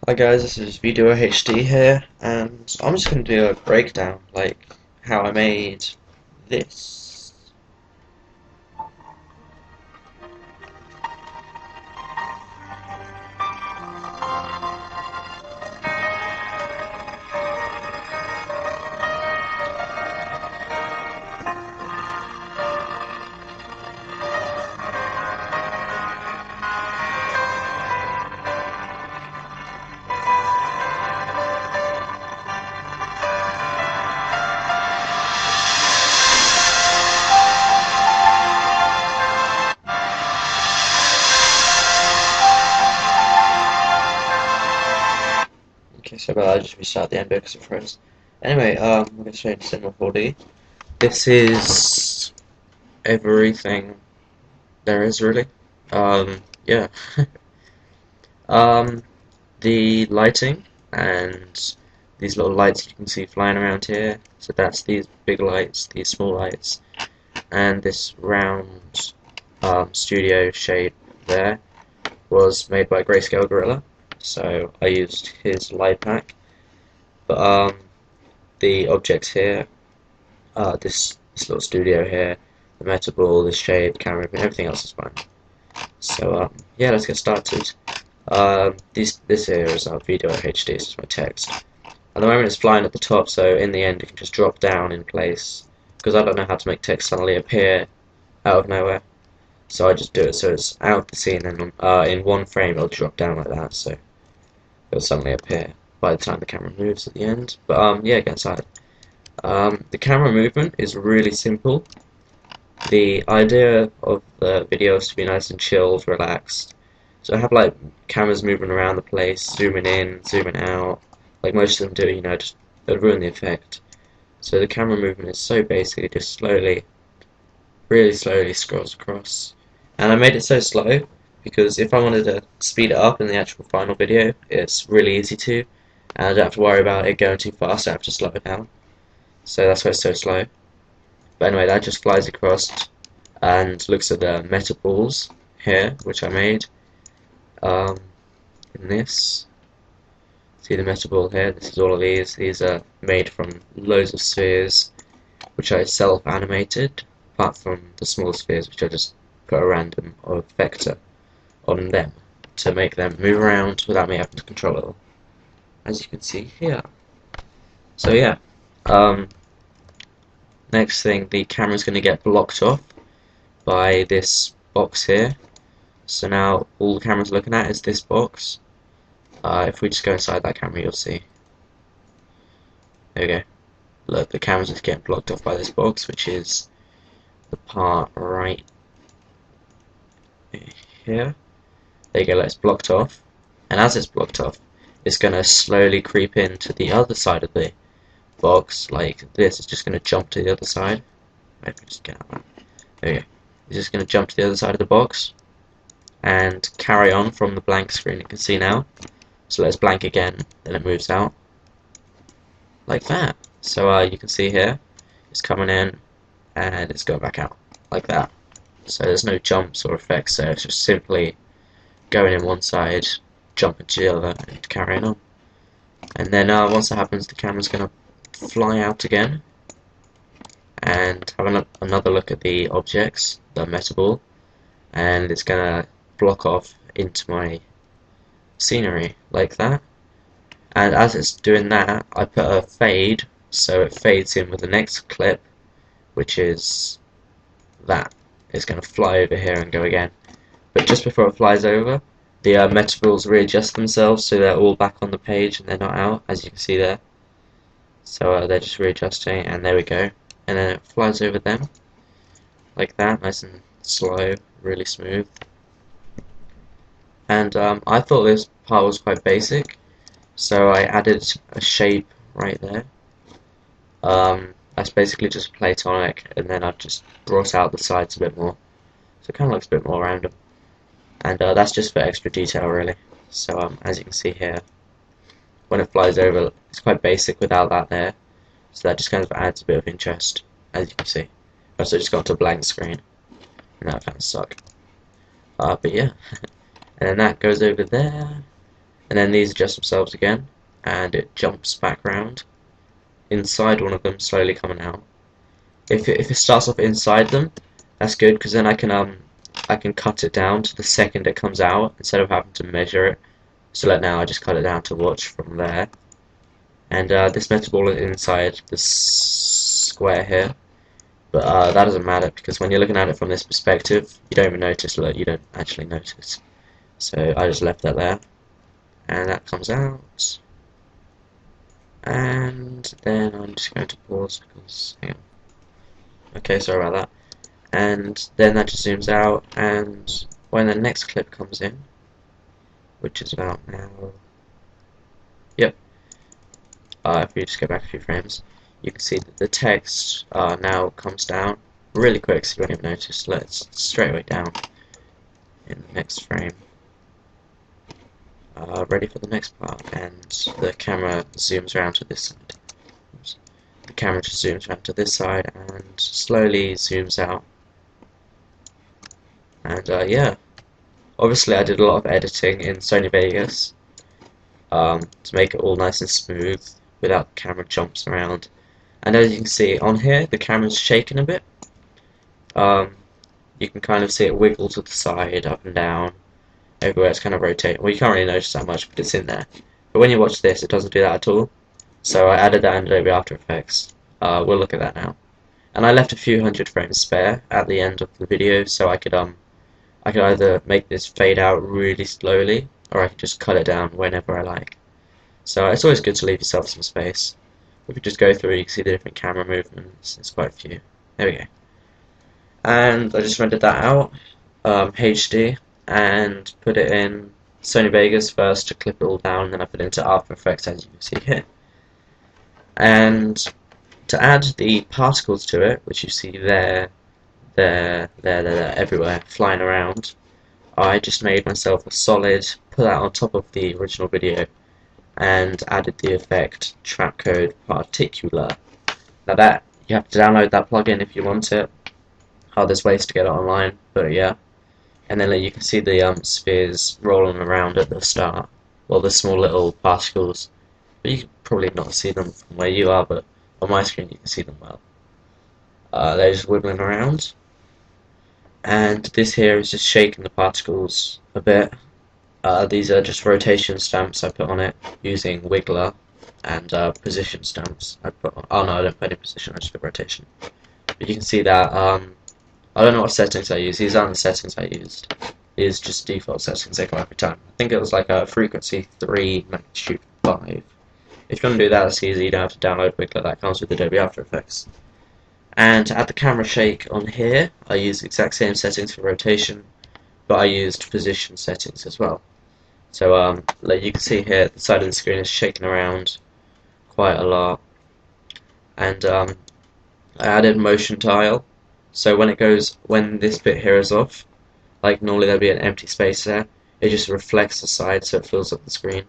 Hi guys, this is vDuoHD here, and I'm just going to do a breakdown, like how I made this. Okay, so I'll just restart the end because it froze. Anyway, we're going to show you Cinema 4D. This is everything there is really. Yeah. um, the lighting and these little lights you can see flying around here. So that's these big lights, these small lights, and this round studio shade there was made by Grayscale Gorilla, so I used his light pack. But the objects here, this little studio here, the metal ball, this shade, camera, and everything else is fine. So yeah, let's get started. This here is our vDuoHD, this is my text. At the moment it's flying at the top, so in the end it can just drop down in place, because I don't know how to make text suddenly appear out of nowhere. So I just do it so it's out of the scene, and in one frame it'll drop down like that, so it'll suddenly appear by the time the camera moves at the end. But yeah, get inside. The camera movement is really simple. The idea of the video is to be nice and chilled, relaxed. So I have like cameras moving around the place, zooming in, zooming out, like most of them do, you know, just it'll ruin the effect. So the camera movement is so basic, it just slowly, really slowly scrolls across. And I made it so slow because if I wanted to speed it up in the actual final video, it's really easy to, and I don't have to worry about it going too fast, I have to slow it down. So that's why it's so slow. But anyway, that just flies across and looks at the metal balls here, which I made. In this, see the metal ball here, this is all of these. These are made from loads of spheres, which I self-animated, apart from the small spheres, which I just put a random vector on them to make them move around without me having to control it all, as you can see here. So yeah, next thing, the camera's going to get blocked off by this box here. So now all the camera's looking at is this box. If we just go inside that camera, you'll see. There we go. Look, the camera's just getting blocked off by this box, which is the part right here. There you go, it's blocked off. And as it's blocked off, it's going to slowly creep into the other side of the box, like this. It's just going to jump to the other side. Maybe just get out. There we go. It's just going to jump to the other side of the box and carry on from the blank screen you can see now. So let's blank again, then it moves out like that. So you can see here, it's coming in and it's going back out like that. So there's no jumps or effects there, it's just simply going in one side, jumping to the other, and carrying on. And then once that happens, the camera's going to fly out again and have another look at the objects, the metal ball, and it's going to block off into my scenery like that. And as it's doing that, I put a fade, so it fades in with the next clip, which is that. It's going to fly over here and go again. But just before it flies over, the metal balls readjust themselves so they're all back on the page and they're not out, as you can see there. So they're just readjusting, and there we go. And then it flies over them like that, nice and slow, really smooth. And I thought this part was quite basic, so I added a shape right there. That's basically just platonic, and then I've just brought out the sides a bit more, so it kind of looks a bit more random. And that's just for extra detail, really. So as you can see here, when it flies over, it's quite basic without that there, so that just kind of adds a bit of interest, as you can see. I also just got to a blank screen, and that kind of sucked. But yeah. And then that goes over there, and then these adjust themselves again, and it jumps back round inside one of them, slowly coming out. If it starts off inside them, that's good, because then I can cut it down to the second it comes out instead of having to measure it. So like now I just cut it down to watch from there. And this metal ball is inside this square here, but that doesn't matter because when you're looking at it from this perspective, you don't even notice. Look, you don't actually notice. So I just left that there, and that comes out. And then I'm just going to pause because hang on. Okay, sorry about that. And then that just zooms out, and when the next clip comes in, which is about now, yep, if you just go back a few frames, you can see that the text now comes down really quick, so you won't even notice. Let's straight away down in the next frame. Ready for the next part, and the camera zooms around to this side. Oops. The camera just zooms around to this side and slowly zooms out. And yeah, obviously I did a lot of editing in Sony Vegas to make it all nice and smooth without the camera jumps around. And as you can see on here, the camera's shaking a bit. You can kind of see it wiggle to the side, up and down, everywhere. It's kind of rotating. Well, you can't really notice that much, but it's in there. But when you watch this, it doesn't do that at all. So I added that in Adobe After Effects. We'll look at that now. And I left a few hundred frames spare at the end of the video, so I could either make this fade out really slowly, or I could just cut it down whenever I like. So it's always good to leave yourself some space. If you just go through, you can see the different camera movements. There's quite a few. There we go. And I just rendered that out, HD, and put it in Sony Vegas first to clip it all down, and then I put it into After Effects, as you can see here. And to add the particles to it, which you see there, everywhere, flying around, I just made myself a solid, put that on top of the original video, and added the effect Trapcode Particular. Now that, you have to download that plugin if you want it. There's ways to get it online, but yeah. And then you can see the spheres rolling around at the start, well, the small little particles. But you can probably not see them from where you are, but on my screen you can see them well. They're just wiggling around. And this here is just shaking the particles a bit. These are just rotation stamps I put on it using Wiggler and position stamps I put on. Oh no, I don't put any position, I just put rotation. But you can see that, I don't know what settings I use. These aren't the settings I used. These are just default settings they come every time. I think it was like a frequency 3, magnitude 5. If you want to do that, it's easy. You don't have to download Wiggler. That comes with Adobe After Effects. And to add the camera shake on here, I use the exact same settings for rotation, but I used position settings as well. So like you can see here, the side of the screen is shaking around quite a lot. And I added motion tile. So when this bit here is off, like normally there'll be an empty space there, it just reflects the side so it fills up the screen.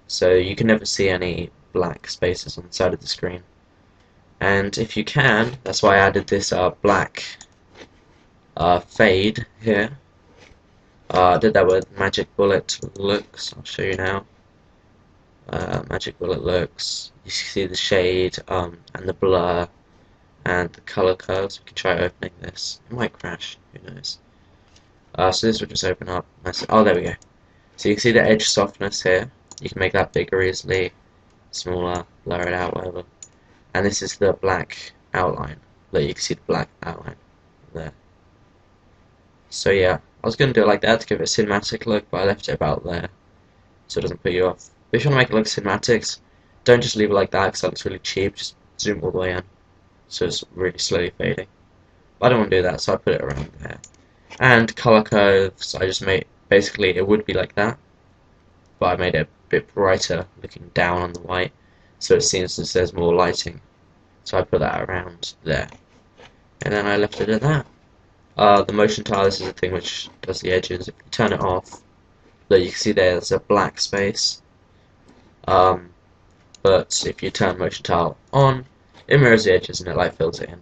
So you can never see any black spaces on the side of the screen. And if you can, that's why I added this black fade here. I did that with Magic Bullet Looks. I'll show you now. Magic Bullet Looks. You see the shade and the blur and the color curves. We can try opening this. It might crash. Who knows? So this will just open up. Oh, there we go. So you can see the edge softness here. You can make that bigger easily, smaller, blur it out, whatever. And this is the black outline. Look, you can see the black outline there. So yeah, I was going to do it like that to give it a cinematic look, but I left it about there, so it doesn't put you off. But if you want to make it look cinematics, don't just leave it like that, because that looks really cheap. Just zoom all the way in, so it's really slowly fading. But I don't want to do that, so I put it around there. And color curves, I just made, basically it would be like that, but I made it a bit brighter, looking down on the white, so it seems as there's more lighting. So I put that around there, and then I left it at that. The motion tile, this is the thing which does the edges. If you turn it off, look, you can see there's a black space. But if you turn motion tile on, it mirrors the edges and it like fills it in.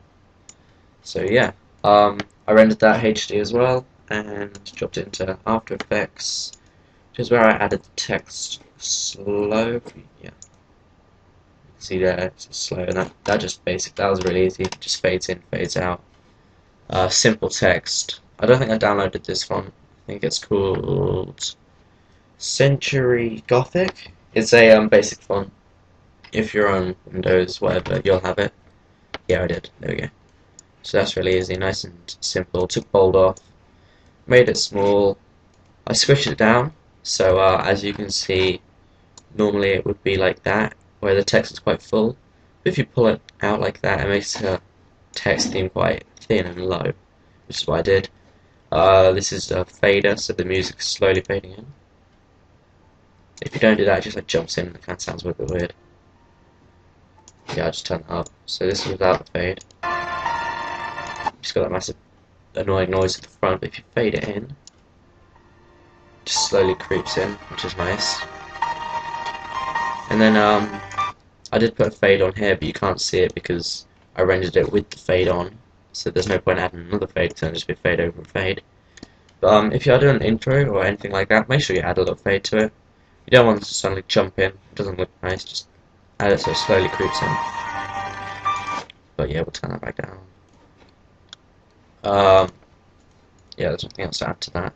So yeah, I rendered that HD as well and dropped it into After Effects, which is where I added the text slow. Yeah, see there, it's slow, and that just basic. That was really easy. Just fades in, fades out. Simple text. I don't think I downloaded this font. I think it's called Century Gothic. It's a basic font. If you're on Windows, whatever, you'll have it. Yeah, I did. There we go. So that's really easy, nice and simple. Took bold off, made it small. I squished it down, so as you can see, normally it would be like that, where the text is quite full. But if you pull it out like that, it makes the text theme quite thin and low, which is what I did. This is a fader, so the music is slowly fading in. If you don't do that, it just like jumps in, and it kind of sounds a bit weird. Yeah, I just turn that up. So this is without the fade. Just got that massive annoying noise at the front, but if you fade it in, it just slowly creeps in, which is nice. And then I did put a fade on here, but you can't see it because I rendered it with the fade on, so there's no point adding another fade because it'll just be fade over fade. But if you are doing an intro or anything like that, make sure you add a little fade to it. You don't want it to suddenly jump in, it doesn't look nice, just add it so it slowly creeps in. But yeah, we'll turn that back down. Yeah, there's nothing else to add to that.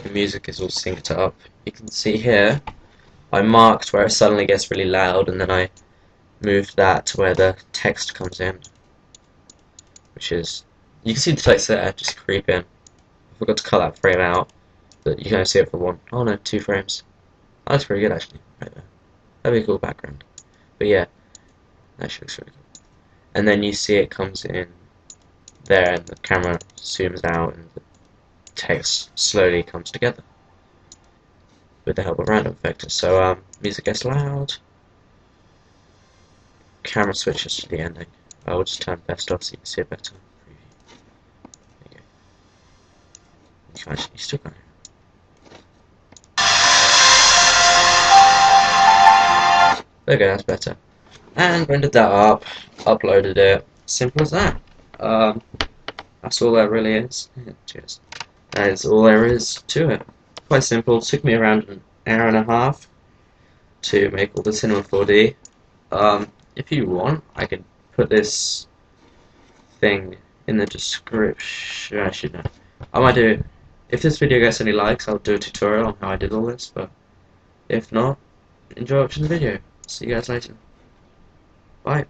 The music is all synced up. You can see here, I marked where it suddenly gets really loud, and then I moved that to where the text comes in, which is, you can see the text there just creep in. I forgot to cut that frame out, but you can only see it for 2 frames. Oh, that's pretty good actually, right there. That'd be a cool background. But yeah, that looks really cool. And then you see it comes in there, and the camera zooms out, and the text slowly comes together with the help of random vectors. So music gets loud, camera switches to the ending. I will just turn best off so you can see it better. There you go. You still can't. There we go, that's better. And rendered that up, uploaded it. Simple as that. That's all there really is. Cheers. That is all there is to it. Quite simple. It took me around an hour and a half to make all the Cinema 4D. If you want, I can put this thing in the description. Actually, no. I might do. If this video gets any likes, I'll do a tutorial on how I did all this. But if not, enjoy watching the video. See you guys later. Bye.